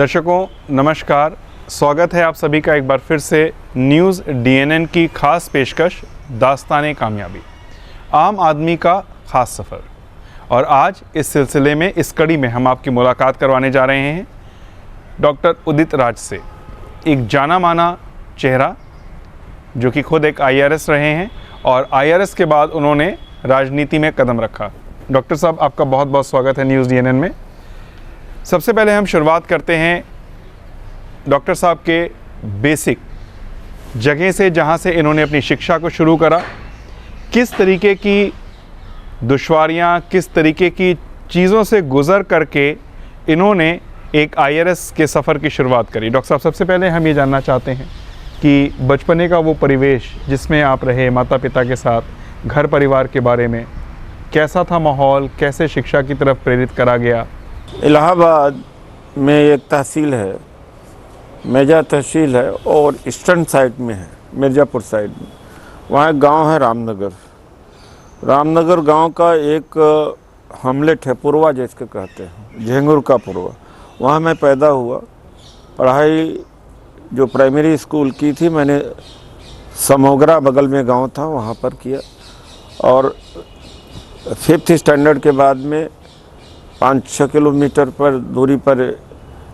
दर्शकों नमस्कार, स्वागत है आप सभी का एक बार फिर से न्यूज़ डीएनएन की खास पेशकश दास्ताने कामयाबी, आम आदमी का खास सफ़र। और आज इस सिलसिले में इस कड़ी में हम आपकी मुलाकात करवाने जा रहे हैं डॉक्टर उदित राज से, एक जाना माना चेहरा जो कि खुद एक आईआरएस रहे हैं और आईआरएस के बाद उन्होंने राजनीति में कदम रखा। डॉक्टर साहब, आपका बहुत बहुत स्वागत है न्यूज़ डीएनएन में। सबसे पहले हम शुरुआत करते हैं डॉक्टर साहब के बेसिक जगह से, जहां से इन्होंने अपनी शिक्षा को शुरू करा। किस तरीके की दुश्वारियां, किस तरीके की चीज़ों से गुज़र करके इन्होंने एक आईआरएस के सफ़र की शुरुआत करी। डॉक्टर साहब, सबसे पहले हम ये जानना चाहते हैं कि बचपने का वो परिवेश जिसमें आप रहे माता पिता के साथ, घर परिवार के बारे में कैसा था माहौल, कैसे शिक्षा की तरफ प्रेरित करा गया? इलाहाबाद में एक तहसील है, मेजा तहसील है, और ईस्टर्न साइड में है, मिर्ज़ापुर साइड में। वहाँ एक गांव है रामनगर। रामनगर गांव का एक हमलेट है, पुरवा जिसके कहते हैं, झेंगुर का पुरवा। वहाँ मैं पैदा हुआ। पढ़ाई जो प्राइमरी स्कूल की थी मैंने समोगरा बगल में गांव था वहाँ पर किया, और 5th स्टैंडर्ड के बाद में 5-6 किलोमीटर पर दूरी पर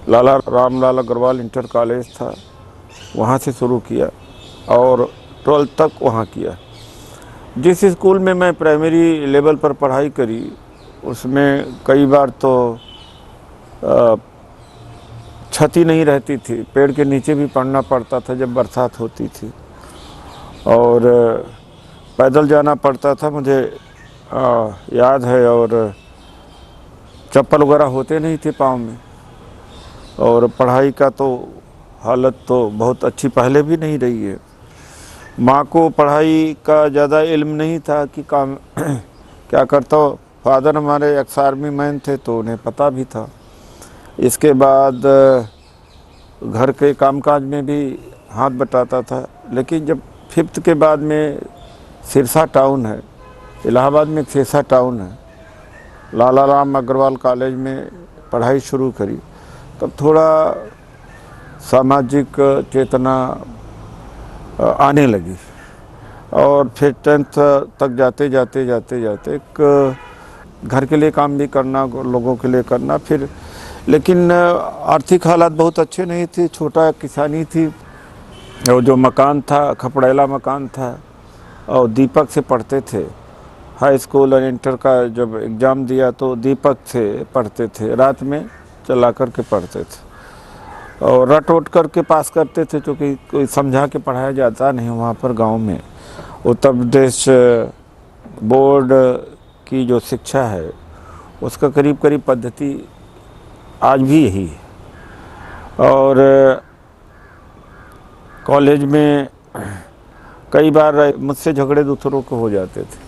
लाला रामलाल अग्रवाल इंटर कॉलेज था, वहाँ से शुरू किया और 12th तक वहाँ किया। जिस स्कूल में मैं प्राइमरी लेवल पर पढ़ाई करी उसमें कई बार तो छत ही नहीं रहती थी, पेड़ के नीचे भी पढ़ना पड़ता था जब बरसात होती थी, और पैदल जाना पड़ता था, मुझे याद है। और चप्पल वगैरह होते नहीं थे पाँव में, और पढ़ाई का तो हालत तो बहुत अच्छी पहले भी नहीं रही है। माँ को पढ़ाई का ज़्यादा इल्म नहीं था कि काम क्या करता हो। फादर हमारे एक्स आर्मी मैन थे तो उन्हें पता भी था। इसके बाद घर के कामकाज में भी हाथ बटाता था। लेकिन जब 5th के बाद में सिरसा टाउन है, इलाहाबाद में एक सिरसा टाउन है, लाला राम अग्रवाल कॉलेज में पढ़ाई शुरू करी, तब थोड़ा सामाजिक चेतना आने लगी। और फिर 10th तक जाते जाते एक घर के लिए काम भी करना, लोगों के लिए करना। फिर लेकिन आर्थिक हालात बहुत अच्छे नहीं थे, छोटा किसानी थी, और जो मकान था खपड़ेला मकान था, और दीपक से पढ़ते थे। हाई स्कूल और इंटर का जब एग्ज़ाम दिया तो दीपक से पढ़ते थे, रात में चला कर के पढ़ते थे और रट उट करके पास करते थे, क्योंकि कोई समझा के पढ़ाया जाता नहीं वहाँ पर गांव में। उत्तर प्रदेश बोर्ड की जो शिक्षा है उसका करीब करीब पद्धति आज भी यही है। और कॉलेज में कई बार मुझसे झगड़े दूसरों को हो जाते थे।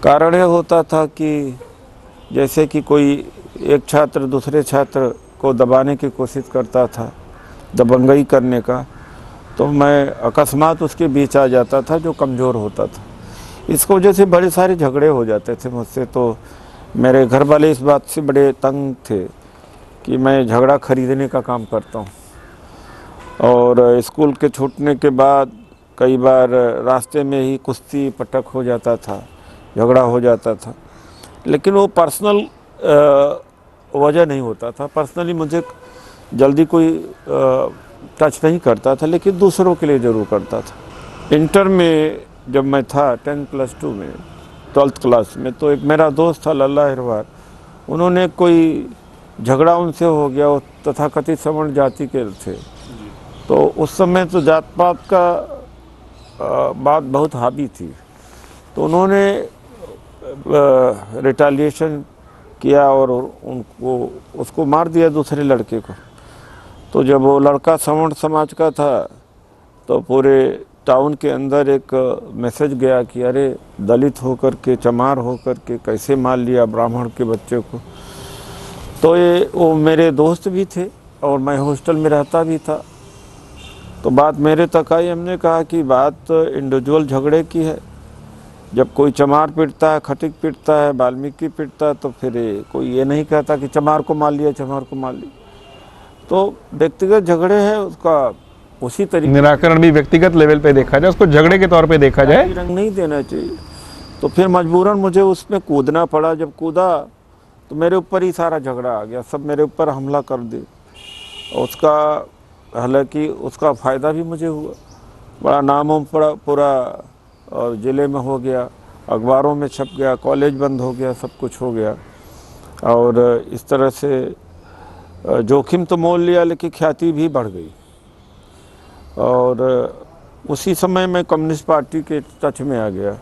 कारण यह होता था कि जैसे कि कोई एक छात्र दूसरे छात्र को दबाने की कोशिश करता था, दबंगई करने का, तो मैं अकस्मात उसके बीच आ जाता था जो कमज़ोर होता था। इसको वजह से बड़े सारे झगड़े हो जाते थे मुझसे। तो मेरे घर वाले इस बात से बड़े तंग थे कि मैं झगड़ा खरीदने का काम करता हूँ। और स्कूल के छूटने के बाद कई बार रास्ते में ही कुश्ती पटक हो जाता था, झगड़ा हो जाता था। लेकिन वो पर्सनल वजह नहीं होता था, पर्सनली मुझे जल्दी कोई टच नहीं करता था, लेकिन दूसरों के लिए ज़रूर करता था। इंटर में जब मैं था 10+2 में 12th क्लास में, तो एक मेरा दोस्त था लल्ला हिरवार, उन्होंने कोई झगड़ा उनसे हो गया, वो तथाकथित सवर्ण जाति के थे। तो उस समय तो जात पात का बात बहुत हावी थी, तो उन्होंने रिटालिएशन किया और उसको मार दिया दूसरे लड़के को। तो जब वो लड़का सवर्ण समाज का था तो पूरे टाउन के अंदर एक मैसेज गया कि अरे दलित होकर के, चमार होकर के कैसे मार लिया ब्राह्मण के बच्चे को। तो वो मेरे दोस्त भी थे और मैं हॉस्टल में रहता भी था। तो बात मेरे तक आई, हमने कहा कि बात इंडिविजुअल झगड़े की है। जब कोई चमार पीटता है, खटिक पीटता है, वाल्मीकि पीटता है, तो फिर कोई ये नहीं कहता कि चमार को मार लिया, चमार को मार लिया। तो व्यक्तिगत झगड़े हैं उसका उसी तरीके निराकरण भी व्यक्तिगत लेवल पे देखा जाए, उसको झगड़े के तौर पे देखा जाए। रंग नहीं देना चाहिए। तो फिर मजबूरन मुझे उसमें कूदना पड़ा। जब कूदा तो मेरे ऊपर ही सारा झगड़ा आ गया, सब मेरे ऊपर हमला कर दी। उसका हालांकि उसका फ़ायदा भी मुझे हुआ, बड़ा नाम पूरा और ज़िले में हो गया, अखबारों में छप गया, कॉलेज बंद हो गया, सब कुछ हो गया। और इस तरह से जोखिम तो मोल लिया लेकिन ख्याति भी बढ़ गई। और उसी समय मैं कम्युनिस्ट पार्टी के टच में आ गया।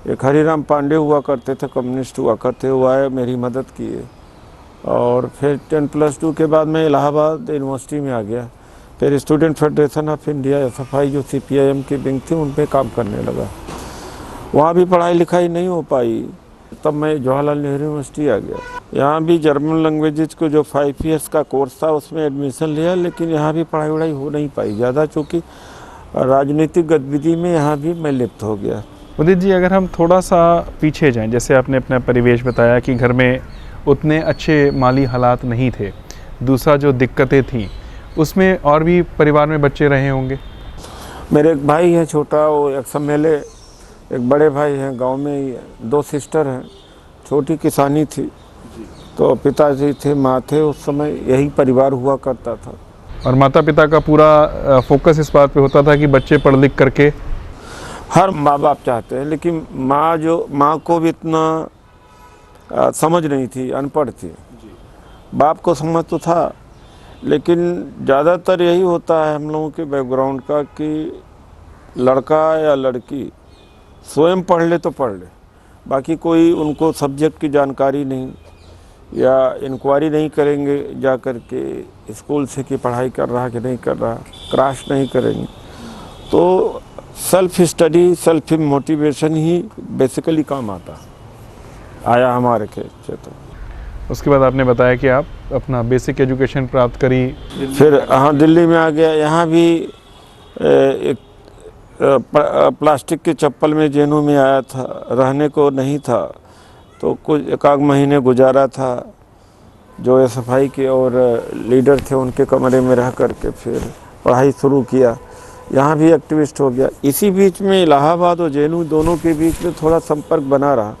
एक हरिराम पांडे हुआ करते थे, कम्युनिस्ट हुआ करते, वो आए, मेरी मदद किए। और फिर 10+2 के बाद मैं इलाहाबाद यूनिवर्सिटी में आ गया। फिर student federation of India SFI जो CPIM की विंग थी उन पे काम करने लगा। वहाँ भी पढ़ाई लिखाई नहीं हो पाई, तब मैं जवाहरलाल नेहरू यूनिवर्सिटी आ गया। यहाँ भी जर्मन लैंग्वेजेज को जो 5 ईयर्स का कोर्स था उसमें एडमिशन लिया, लेकिन यहाँ भी पढ़ाई वढ़ाई हो नहीं पाई ज़्यादा, चूँकि राजनीतिक गतिविधि में यहाँ भी मैं लिप्त हो गया। उदित जी, अगर हम थोड़ा सा पीछे जाएं, जैसे आपने अपना परिवेश बताया कि घर में उतने अच्छे माली हालात नहीं थे, दूसरा जो दिक्कतें थीं उसमें और भी परिवार में बच्चे रहे होंगे। मेरे एक भाई है छोटा, वो XMLA, एक बड़े भाई हैं गांव में ही, 2 सिस्टर हैं। छोटी किसानी थी, तो पिताजी थे, माँ थे, उस समय यही परिवार हुआ करता था। और माता पिता का पूरा फोकस इस बात पे होता था कि बच्चे पढ़ लिख करके, हर माँ बाप चाहते हैं, लेकिन माँ को भी इतना समझ नहीं थी, अनपढ़ थी। बाप को समझ तो था, लेकिन ज़्यादातर यही होता है हम लोगों के बैकग्राउंड का कि लड़का या लड़की स्वयं पढ़ ले तो पढ़ ले, बाकी कोई उनको सब्जेक्ट की जानकारी नहीं, या इंक्वायरी नहीं करेंगे जा कर के स्कूल से कि पढ़ाई कर रहा कि नहीं कर रहा, क्रॉस नहीं करेंगे। तो सेल्फ स्टडी, सेल्फ मोटिवेशन ही बेसिकली काम आया हमारे क्षेत्र। उसके बाद आपने बताया कि आप अपना बेसिक एजुकेशन प्राप्त करी, फिर हाँ दिल्ली में आ गया। यहाँ भी एक प्लास्टिक के चप्पल में जेनू में आया था, रहने को नहीं था, तो कुछ एक आध महीने गुजारा था। जो SFI के और लीडर थे उनके कमरे में रह करके फिर पढ़ाई शुरू किया। यहाँ भी एक्टिविस्ट हो गया। इसी बीच में इलाहाबाद और जेनू दोनों के बीच में थोड़ा संपर्क बना रहा,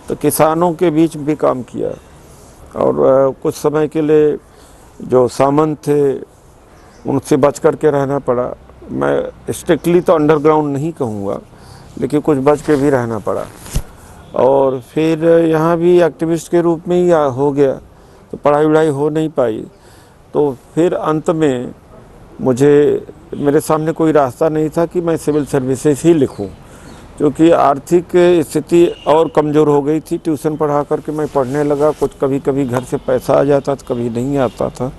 तो किसानों के बीच भी काम किया। और कुछ समय के लिए जो सामंत थे उनसे बच कर के रहना पड़ा। मैं स्ट्रिक्टली तो अंडरग्राउंड नहीं कहूँगा, लेकिन कुछ बच के भी रहना पड़ा। और फिर यहाँ भी एक्टिविस्ट के रूप में ही हो गया, तो पढ़ाई वढ़ाई हो नहीं पाई। तो फिर अंत में मेरे सामने कोई रास्ता नहीं था कि मैं सिविल सर्विसेज ही लिखूं, क्योंकि आर्थिक स्थिति और कमज़ोर हो गई थी। ट्यूशन पढ़ा करके मैं पढ़ने लगा, कुछ कभी कभी घर से पैसा आ जाता था, कभी नहीं आता था।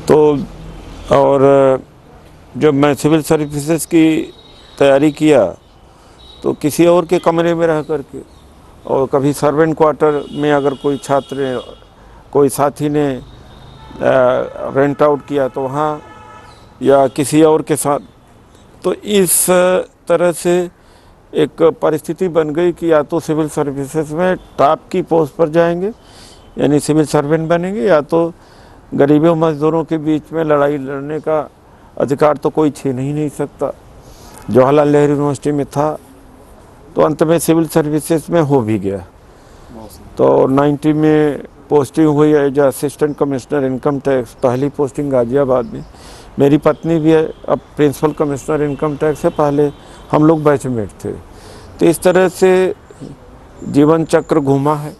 तो और जब मैं सिविल सर्विसेज की तैयारी किया तो किसी और के कमरे में रह करके, और कभी सर्वेंट क्वार्टर में अगर कोई छात्र, कोई साथी ने रेंट आउट किया तो वहाँ, या किसी और के साथ। तो इस तरह से एक परिस्थिति बन गई कि या तो सिविल सर्विसेज में टॉप की पोस्ट पर जाएंगे यानी सिविल सर्वेंट बनेंगे, या तो गरीबों मजदूरों के बीच में लड़ाई लड़ने का अधिकार तो कोई छीन ही नहीं सकता। जवाहरलाल नेहरू यूनिवर्सिटी में था, तो अंत में सिविल सर्विसेज में हो भी गया। तो 90 में पोस्टिंग हुई as assistant commissioner income tax, पहली पोस्टिंग गाजियाबाद में। मेरी पत्नी भी अब प्रिंसिपल कमिश्नर इनकम टैक्स है, पहले हम लोग बैचमेट थे। तो इस तरह से जीवन चक्र घूमा है।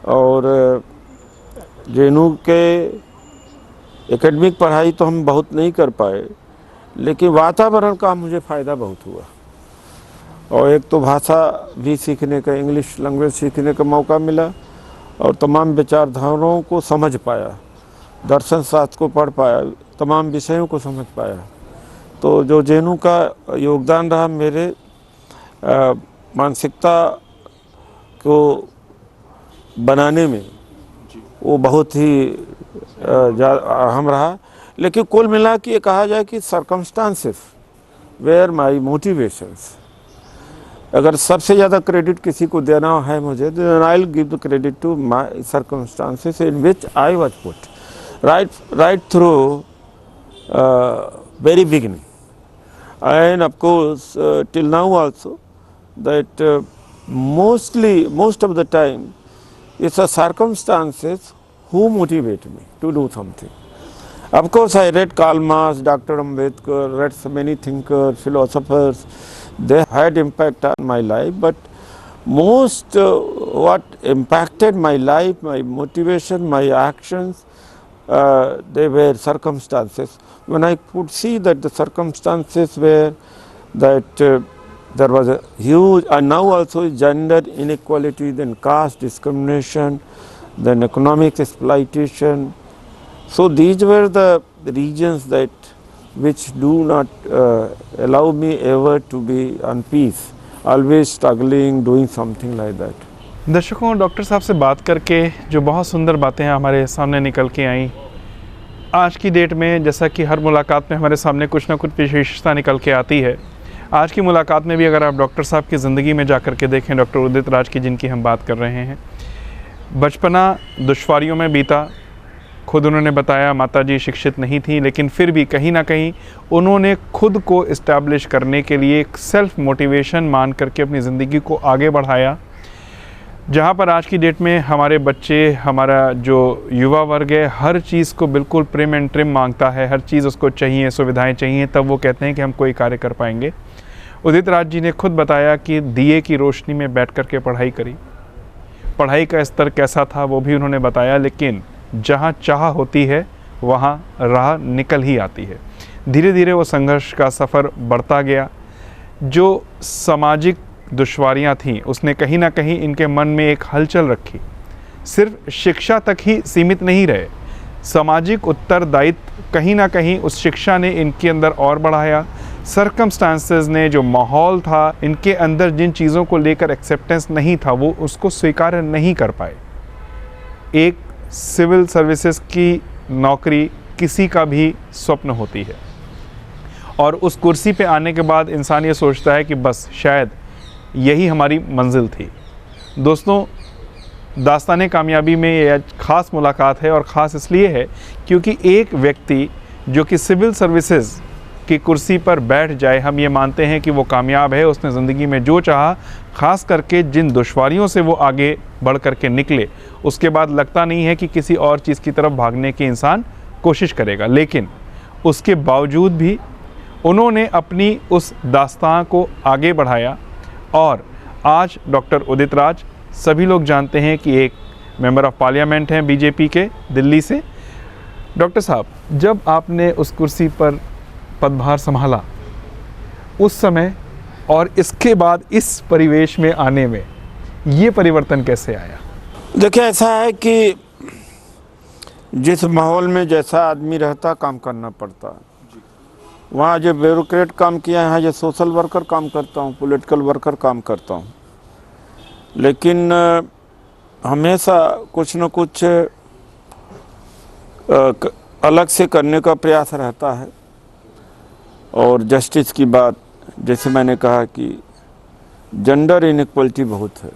और जेनू के एकेडमिक पढ़ाई तो हम बहुत नहीं कर पाए, लेकिन वातावरण का मुझे फ़ायदा बहुत हुआ। और एक तो भाषा भी सीखने का, इंग्लिश लैंग्वेज सीखने का मौका मिला, और तमाम विचारधाराओं को समझ पाया, दर्शन शास्त्र को पढ़ पाया, तमाम विषयों को समझ पाया। तो जो जेनू का योगदान रहा मेरे मानसिकता को बनाने में, वो बहुत ही अहम रहा। लेकिन कुल मिला के ये कहा जाए कि सर्कमस्टांसेस वेयर माई मोटिवेशंस। अगर सबसे ज़्यादा क्रेडिट किसी को देना है मुझे, तो I will give the credit to my circumstances in which I was put. right through very beginning. And of course, till now also, that most of the time, it's the circumstances who motivate me to do something. Of course, I read Karl Marx, Dr. Ambedkar, read so many thinkers, philosophers. They had impact on my life, but most what impacted my life, my motivation, my actions, they were circumstances. When I could see that the circumstances were that there was a huge, and now also gender inequality, then caste discrimination, then economic exploitation. So these were the regions that which do not allow me ever to be on peace, always struggling, doing something like that. दर्शकों, doctor साहब से बात करके जो बहुत सुंदर बातें हमारे सामने निकल के आई, आज की डेट में जैसा कि हर मुलाकात में हमारे सामने कुछ ना कुछ विशेषता निकल के आती है, आज की मुलाकात में भी अगर आप डॉक्टर साहब की ज़िंदगी में जा कर के देखें, डॉक्टर उदित राज की जिनकी हम बात कर रहे हैं, बचपना दुश्वारियों में बीता। खुद उन्होंने बताया माताजी शिक्षित नहीं थी, लेकिन फिर भी कहीं ना कहीं उन्होंने खुद को इस्टेब्लिश करने के लिए एक सेल्फ मोटिवेशन मान करके अपनी ज़िंदगी को आगे बढ़ाया। जहाँ पर आज की डेट में हमारे बच्चे, हमारा जो युवा वर्ग है, हर चीज़ को बिल्कुल प्रिम एंड ट्रिम मांगता है, हर चीज़ उसको चाहिए, सुविधाएं चाहिए, तब वो कहते हैं कि हम कोई कार्य कर पाएंगे। उदित राज जी ने खुद बताया कि दिए की रोशनी में बैठ कर के पढ़ाई करी। पढ़ाई का स्तर कैसा था वो भी उन्होंने बताया, लेकिन जहाँ चाह होती है वहाँ राह निकल ही आती है। धीरे धीरे वो संघर्ष का सफ़र बढ़ता गया। जो सामाजिक दुश्वारियाँ थीं उसने कहीं ना कहीं इनके मन में एक हलचल रखी। सिर्फ शिक्षा तक ही सीमित नहीं रहे, सामाजिक उत्तरदायित्व कहीं ना कहीं उस शिक्षा ने इनके अंदर और बढ़ाया। सर्कमस्टांसेस ने, जो माहौल था इनके अंदर, जिन चीज़ों को लेकर एक्सेप्टेंस नहीं था, वो उसको स्वीकार नहीं कर पाए। एक सिविल सर्विसेज की नौकरी किसी का भी स्वप्न होती है, और उस कुर्सी पे आने के बाद इंसान ये सोचता है कि बस शायद यही हमारी मंजिल थी। दोस्तों, दास्ताने कामयाबी में यह ख़ास मुलाकात है, और ख़ास इसलिए है क्योंकि एक व्यक्ति जो कि सिविल सर्विसेज की कुर्सी पर बैठ जाए, हम ये मानते हैं कि वो कामयाब है। उसने ज़िंदगी में जो चाहा, ख़ास करके जिन दुश्वारियों से वो आगे बढ़ कर के निकले, उसके बाद लगता नहीं है कि किसी और चीज़ की तरफ भागने की इंसान कोशिश करेगा। लेकिन उसके बावजूद भी उन्होंने अपनी उस दास्तां को आगे बढ़ाया, और आज डॉक्टर उदित राज सभी लोग जानते हैं कि एक मेंबर ऑफ पार्लियामेंट हैं बीजेपी के, दिल्ली से। डॉक्टर साहब, जब आपने उस कुर्सी पर पदभार संभाला उस समय, और इसके बाद इस परिवेश में आने में ये परिवर्तन कैसे आया? देखिए, ऐसा है कि जिस माहौल में जैसा आदमी रहता, काम करना पड़ता। वहाँ जो ब्यूरोक्रेट काम किया, यहाँ जो सोशल वर्कर काम करता हूँ, पॉलिटिकल वर्कर काम करता हूँ। लेकिन हमेशा कुछ न कुछ अलग से करने का प्रयास रहता है। और जस्टिस की बात, जैसे मैंने कहा कि जेंडर इनइक्वलिटी बहुत है,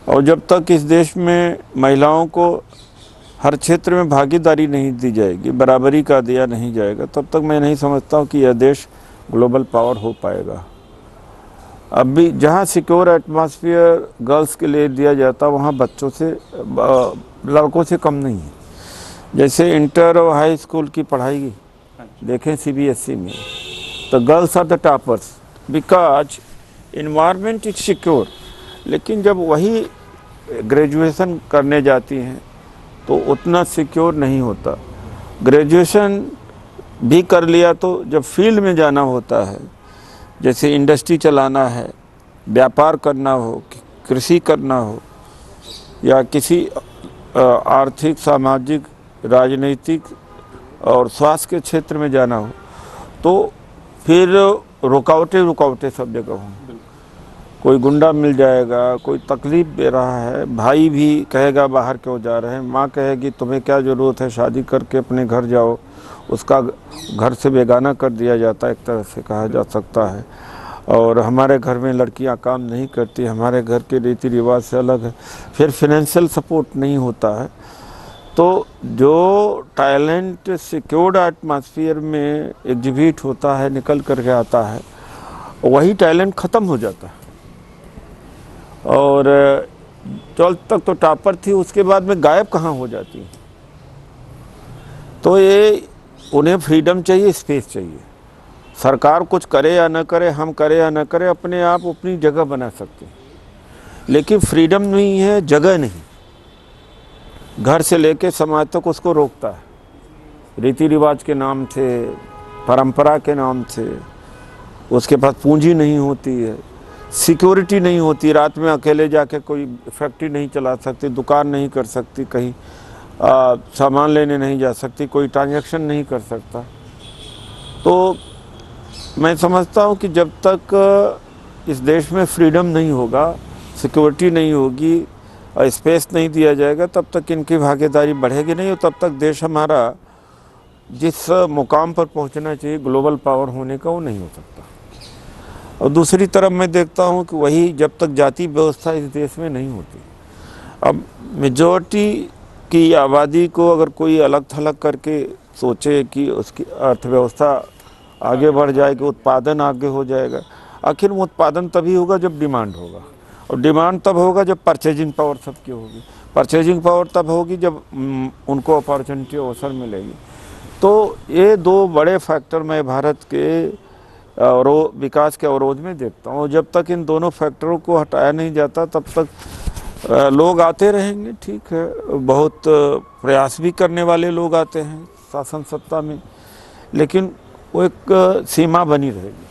और जब तक इस देश में महिलाओं को हर क्षेत्र में भागीदारी नहीं दी जाएगी, बराबरी का दिया नहीं जाएगा, तब तक मैं नहीं समझता हूँ कि यह देश ग्लोबल पावर हो पाएगा। अभी जहाँ सिक्योर एटमॉस्फेयर गर्ल्स के लिए दिया जाता, वहाँ बच्चों से, लड़कों से कम नहीं है। जैसे इंटर और हाई स्कूल की पढ़ाई देखें CBSE में, तो girls are the toppers because environment is secure. लेकिन जब वही ग्रेजुएशन करने जाती हैं तो उतना सिक्योर नहीं होता। ग्रेजुएशन भी कर लिया तो जब फील्ड में जाना होता है, जैसे इंडस्ट्री चलाना है, व्यापार करना हो, कृषि करना हो, या किसी आर्थिक, सामाजिक, राजनीतिक और स्वास्थ्य के क्षेत्र में जाना हो, तो फिर रुकावटें सब जगह हों। कोई गुंडा मिल जाएगा, कोई तकलीफ़ दे रहा है, भाई भी कहेगा बाहर क्यों जा रहे हैं, माँ कहेगी तुम्हें क्या ज़रूरत है, शादी करके अपने घर जाओ। उसका घर से बेगाना कर दिया जाता है, एक तरह से कहा जा सकता है। और हमारे घर में लड़कियां काम नहीं करती, हमारे घर के रीति रिवाज से अलग है। फिर फाइनेंशियल सपोर्ट नहीं होता है, तो जो टैलेंट सिक्योर्ड एटमॉस्फेयर में एग्जिबिट होता है, निकल करके आता है, वही टैलेंट ख़त्म हो जाता है। और 12th तक तो टॉपर थी, उसके बाद में गायब कहाँ हो जाती है। तो ये उन्हें फ्रीडम चाहिए, स्पेस चाहिए। सरकार कुछ करे या न करे, हम करे या न करे, अपने आप अपनी जगह बना सकते हैं, लेकिन फ्रीडम नहीं है, जगह नहीं। घर से लेके समाज तक उसको रोकता है, रीति रिवाज के नाम से, परंपरा के नाम से। उसके पास पूंजी नहीं होती है, सिक्योरिटी नहीं होती, रात में अकेले जाके कोई फैक्ट्री नहीं चला सकती, दुकान नहीं कर सकती, कहीं सामान लेने नहीं जा सकती, कोई ट्रांजैक्शन नहीं कर सकता। तो मैं समझता हूँ कि जब तक इस देश में फ्रीडम नहीं होगा, सिक्योरिटी नहीं होगी, स्पेस नहीं दिया जाएगा, तब तक इनकी भागीदारी बढ़ेगी नहीं, और तब तक देश हमारा जिस मुकाम पर पहुंचना चाहिए ग्लोबल पावर होने का, वो नहीं हो सकता। और दूसरी तरफ मैं देखता हूं कि वही जब तक जाति व्यवस्था इस देश में नहीं होती, अब मेजॉरिटी की आबादी को अगर कोई अलग थलग करके सोचे कि उसकी अर्थव्यवस्था आगे बढ़ जाएगी, उत्पादन आगे हो जाएगा, आखिर वो उत्पादन तभी होगा जब डिमांड होगा, और डिमांड तब होगा जब परचेजिंग पावर सबकी होगी, परचेजिंग पावर तब होगी जब उनको अपॉर्चुनिटी अवसर मिलेगी। तो ये दो बड़े फैक्टर मैं भारत के विकास के अवरोध में देखता हूँ। जब तक इन दोनों फैक्टरों को हटाया नहीं जाता, तब तक लोग आते रहेंगे, ठीक है, बहुत प्रयास भी करने वाले लोग आते हैं शासन सत्ता में, लेकिन वो एक सीमा बनी रहेगी।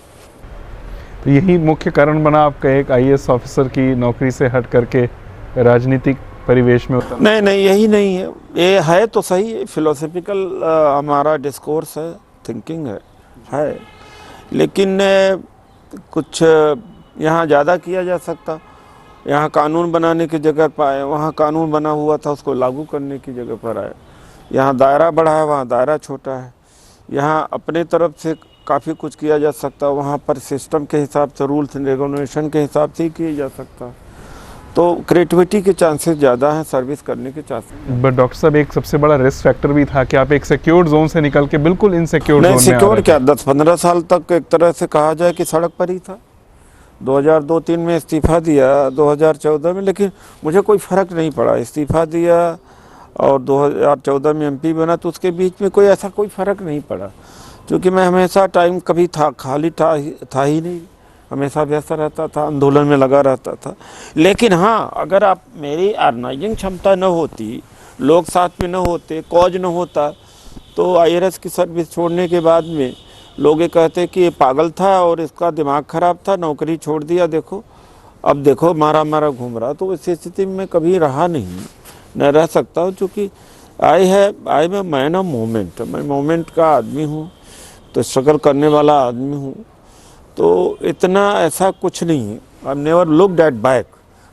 तो यही मुख्य कारण बना आपका एक IAS ऑफिसर की नौकरी से हट करके राजनीतिक परिवेश में उतरना? नहीं, यही नहीं है, ये है तो सही है, फिलोसफिकल हमारा डिस्कोर्स है, थिंकिंग है, लेकिन कुछ यहाँ ज़्यादा किया जा सकता। यहाँ कानून बनाने की जगह पर आए, वहाँ कानून बना हुआ था उसको लागू करने की जगह पर आए। यहाँ दायरा बड़ा है, वहाँ दायरा छोटा है। यहाँ अपने तरफ से काफ़ी कुछ किया जा सकता, वहाँ पर सिस्टम के हिसाब से, रूल्स एंड रेगुलेशन के हिसाब से ही किया जा सकता। तो क्रिएटिविटी के चांसेस ज़्यादा हैं, सर्विस करने के चांसेस। बट डॉक्टर साहब, एक सबसे बड़ा रिस्क फैक्टर भी था कि आप एक सिक्योर्ड जोन से निकल के बिल्कुल इनसिक्योर जोन में आ रहे थे। सिक्योर क्या, 10-15 साल तक एक तरह से कहा जाए कि सड़क पर ही था। 2002-03 में इस्तीफ़ा दिया, 2014 में, लेकिन मुझे कोई फ़र्क नहीं पड़ा। इस्तीफ़ा दिया और 2014 में MP बना, तो उसके बीच में कोई ऐसा कोई फ़र्क नहीं पड़ा, क्योंकि मैं हमेशा टाइम कभी खाली था ही नहीं, हमेशा व्यस्त रहता था, आंदोलन में लगा रहता था। लेकिन हाँ, अगर आप मेरी ऑर्गेनाइजिंग क्षमता न होती, लोग साथ में न होते, कॉज न होता, तो IRS की सर्विस छोड़ने के बाद में लोग ये कहते कि ये पागल था और इसका दिमाग खराब था, नौकरी छोड़ दिया, देखो अब देखो मारा घूम रहा। तो इस स्थिति में कभी रहा नहीं, न रह सकता हूँ, क्योंकि I am a man of moment. मैं मोमेंट का आदमी हूँ, तो स्ट्रगल करने वाला आदमी हूँ। तो इतना ऐसा कुछ नहीं है। I never looked at back,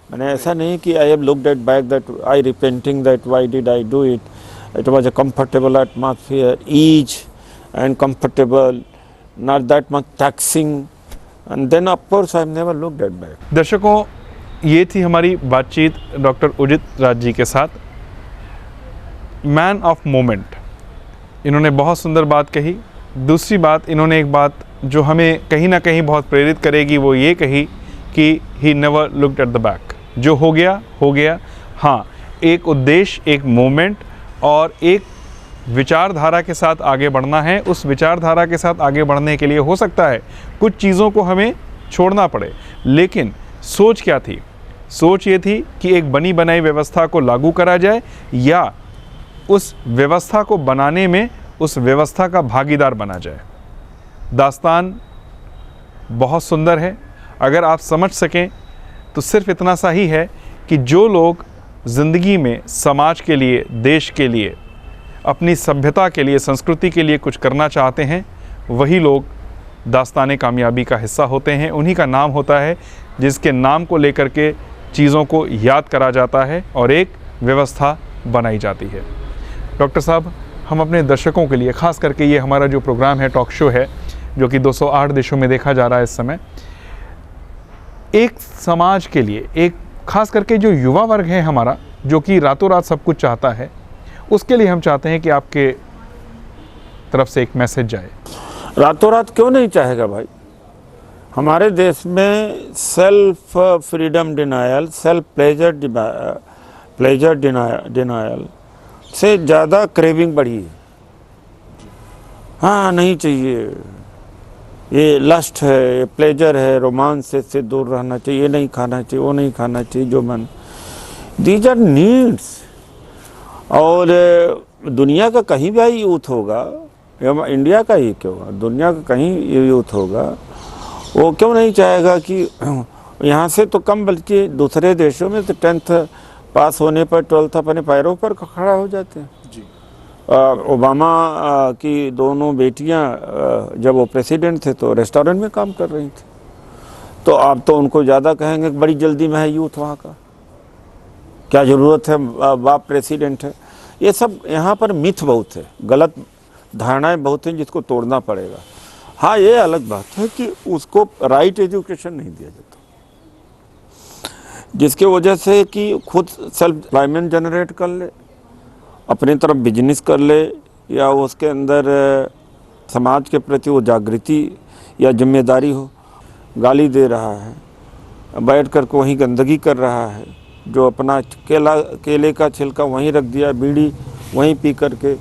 मैंने ऐसा नहीं कि I have looked at back that I repenting that why did I do it. It was a comfortable atmosphere, ease and comfortable, not that much taxing, and then of course I have never looked at back. दर्शकों, ये थी हमारी बातचीत doctor Udit Raj ji के साथ, man of moment. इन्होंने बहुत सुंदर बात कही। दूसरी बात, इन्होंने एक बात जो हमें कहीं ना कहीं बहुत प्रेरित करेगी, वो ये कही कि he never looked at the back. जो हो गया। हाँ, एक उद्देश्य, एक मोमेंट और एक विचारधारा के साथ आगे बढ़ना है। उस विचारधारा के साथ आगे बढ़ने के लिए हो सकता है कुछ चीज़ों को हमें छोड़ना पड़े, लेकिन सोच क्या थी? सोच ये थी कि एक बनी बनाई व्यवस्था को लागू करा जाए, या उस व्यवस्था को बनाने में उस व्यवस्था का भागीदार बना जाए। दास्तान बहुत सुंदर है। अगर आप समझ सकें तो सिर्फ इतना सा ही है कि जो लोग ज़िंदगी में समाज के लिए, देश के लिए, अपनी सभ्यता के लिए, संस्कृति के लिए कुछ करना चाहते हैं, वही लोग दास्तान कामयाबी का हिस्सा होते हैं। उन्हीं का नाम होता है जिसके नाम को लेकर के चीज़ों को याद करा जाता है और एक व्यवस्था बनाई जाती है। डॉक्टर साहब, हम अपने दर्शकों के लिए, ख़ास करके ये हमारा जो प्रोग्राम है, टॉक शो है, जो कि 208 देशों में देखा जा रहा है इस समय, एक समाज के लिए, एक ख़ास करके जो युवा वर्ग है हमारा, जो कि रातों रात सब कुछ चाहता है, उसके लिए हम चाहते हैं कि आपके तरफ से एक मैसेज जाए। रातों रात क्यों नहीं चाहेगा भाई? हमारे देश में self freedom denial, self pleasure denial से ज़्यादा क्रेविंग बढ़ी है। हाँ, नहीं चाहिए, ये लस्ट है, ये प्लेजर है, रोमांस से दूर रहना चाहिए, ये नहीं खाना चाहिए, वो नहीं खाना चाहिए, जो मन, दीज आर नीड्स। और दुनिया का कहीं भी यूथ होगा, इंडिया का ही क्यों, दुनिया का कहीं यूथ होगा, वो क्यों नहीं चाहेगा कि यहाँ से तो कम बल्कि दूसरे देशों में तो 10th पास होने पर 12th अपने पैरों पर खड़ा हो जाते हैं जी। ओबामा की दोनों बेटियां जब वो प्रेसिडेंट थे तो रेस्टोरेंट में काम कर रही थी, तो आप तो उनको ज़्यादा कहेंगे कि बड़ी जल्दी में है यूथ वहाँ का, क्या ज़रूरत है, बाप प्रेसिडेंट है। ये सब यहाँ पर मिथ बहुत है, गलत धारणाएं बहुत हैं जिसको तोड़ना पड़ेगा। हाँ, ये अलग बात है कि उसको राइट एजुकेशन नहीं दिया जाता, जिसके वजह से कि खुद सेल्फ एम्प्लॉयमेंट जनरेट कर ले, अपनी तरफ बिजनेस कर ले, या उसके अंदर समाज के प्रति वो जागृति या जिम्मेदारी हो। गाली दे रहा है, बैठ कर को वहीं गंदगी कर रहा है, जो अपना केले का छिलका वहीं रख दिया, बीड़ी वहीं पी करके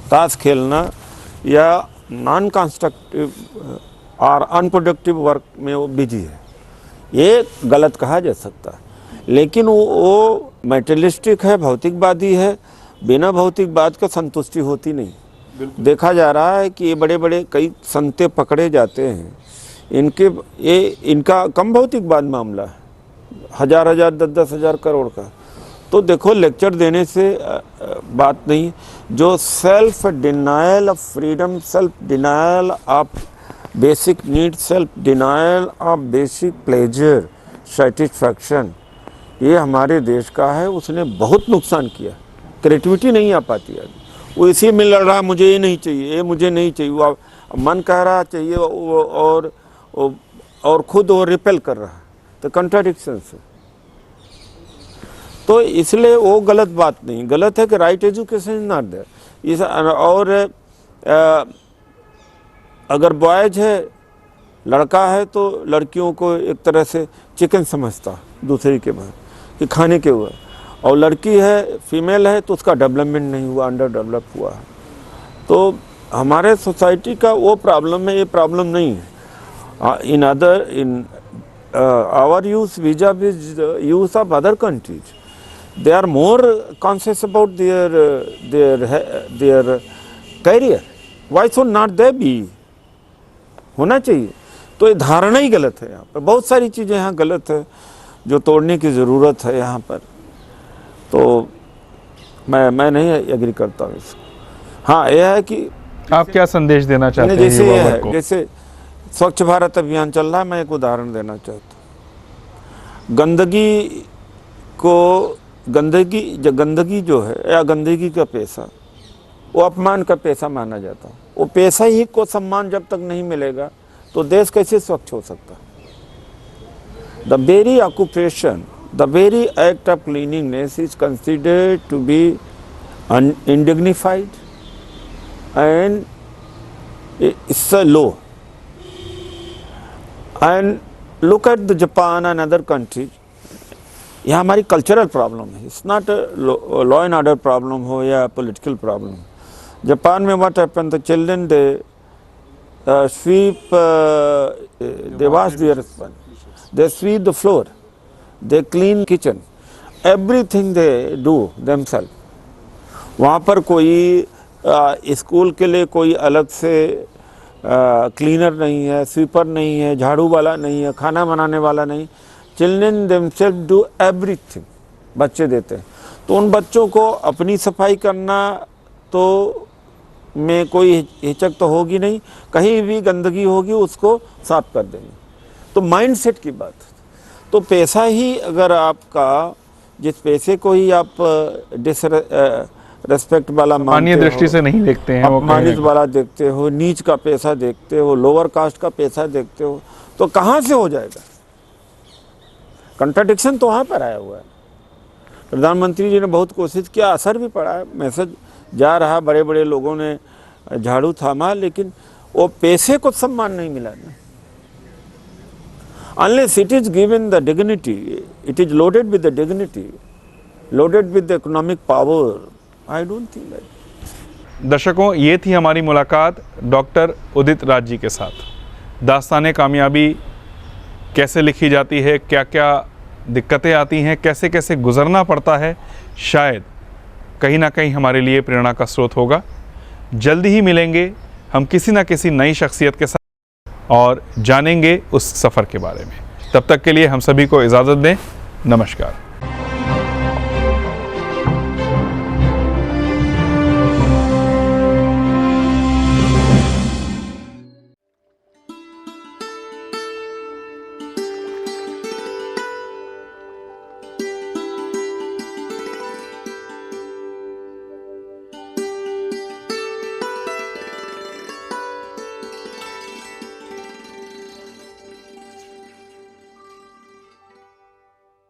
ताश खेलना या नॉन कंस्ट्रक्टिव और अनप्रोडक्टिव वर्क में वो बिजी है, ये गलत कहा जा सकता है। लेकिन वो मेटेरियलिस्टिक है, भौतिकवादी है, बिना भौतिकवाद का संतुष्टि होती नहीं। देखा जा रहा है कि ये बड़े बड़े कई संते पकड़े जाते हैं, इनका कम भौतिकवाद मामला है, 1000 10 हज़ार करोड़ का। तो देखो, लेक्चर देने से बात नहीं, जो self denial of freedom, self denial of basic need, self denial of basic pleasure, satisfaction, ये हमारे देश का है। उसने बहुत नुकसान किया, क्रिएटिविटी नहीं आ पाती है, वो इसी में लड़ रहा, मुझे ये नहीं चाहिए, ये मुझे नहीं चाहिए, वो मन कह रहा चाहिए और खुद वो रिपेल कर रहा है, तो कंट्राडिक्शन है। तो इसलिए वो गलत बात नहीं, गलत है कि right education is not there is. और अगर बॉयज है, लड़का है, तो लड़कियों को एक तरह से चिकन समझता दूसरे के बाद कि खाने के हुआ, और लड़की है, फीमेल है, तो उसका डेवलपमेंट नहीं हुआ, अंडर डेवलप हुआ है। तो हमारे सोसाइटी का वो प्रॉब्लम है, ये प्रॉब्लम नहीं है। In our youth vis-a-vis youth of other countries, they are more conscious about their career. Why should not they be? होना चाहिए। तो ये धारणा ही गलत है, यहाँ पर बहुत सारी चीज़ें यहाँ गलत है जो तोड़ने की ज़रूरत है यहाँ पर। तो मैं नहीं एग्री करता हूँ इसको। हाँ, यह है कि आप क्या संदेश देना चाहते हैं जैसे युवा वर्ग को? जैसे स्वच्छ भारत अभियान चल रहा है, मैं एक उदाहरण देना चाहता हूँ। गंदगी जो है, या गंदगी का पैसा, वो अपमान का पैसा माना जाता है। वो पैसा ही को सम्मान जब तक नहीं मिलेगा तो देश कैसे स्वच्छ हो सकता? The very occupation, the very act of cleaningness is considered to be undignified and it's a law. And look at the Japan and other countries. यह हमारी कल्चरल प्रॉब्लम है, it's not law and order problem हो या political problem. Japan में what happen, the children they sweep, they wash their, they sweep the floor, they clean kitchen, everything they do themselves. वहाँ पर कोई school के लिए कोई अलग से क्लीनर नहीं है, स्वीपर नहीं है, झाड़ू वाला नहीं है, खाना बनाने वाला नहीं। चिल्ड्रन themselves do everything, बच्चे देते हैं। तो उन बच्चों को अपनी सफाई करना तो में कोई हिचक तो होगी नहीं, कहीं भी गंदगी होगी उसको साफ कर देंगे। तो माइंडसेट की बात। तो पैसा ही अगर आपका, जिस पैसे को ही आप डिसरेस्पेक्ट वाला मानते हो, दृष्टि से नहीं देखते हैं, अपमानित वाला देखते हो, नीच का पैसा देखते हो, लोअर कास्ट का पैसा देखते हो, तो कहाँ से हो जाएगा? कंट्राडिक्शन तो वहाँ पर आया हुआ है। प्रधानमंत्री जी ने बहुत कोशिश किया, असर भी पड़ा है, मैसेज जा रहा, बड़े बड़े लोगों ने झाड़ू थामा, लेकिन वो पैसे को सम्मान नहीं मिला ना। Unless it is given the dignity, it is loaded with the dignity, loaded with the economic power, I don't think that. दर्शकों, ये थी हमारी मुलाकात डॉक्टर उदित राज जी के साथ। दास्ताने कामयाबी कैसे लिखी जाती है, क्या क्या दिक्कतें आती हैं, कैसे कैसे गुजरना पड़ता है, शायद कहीं ना कहीं हमारे लिए प्रेरणा का स्रोत होगा। जल्दी ही मिलेंगे हम किसी ना किसी नई शख्सियत के साथ और जानेंगे उस सफ़र के बारे में। तब तक के लिए हम सभी को इजाज़त दें। नमस्कार।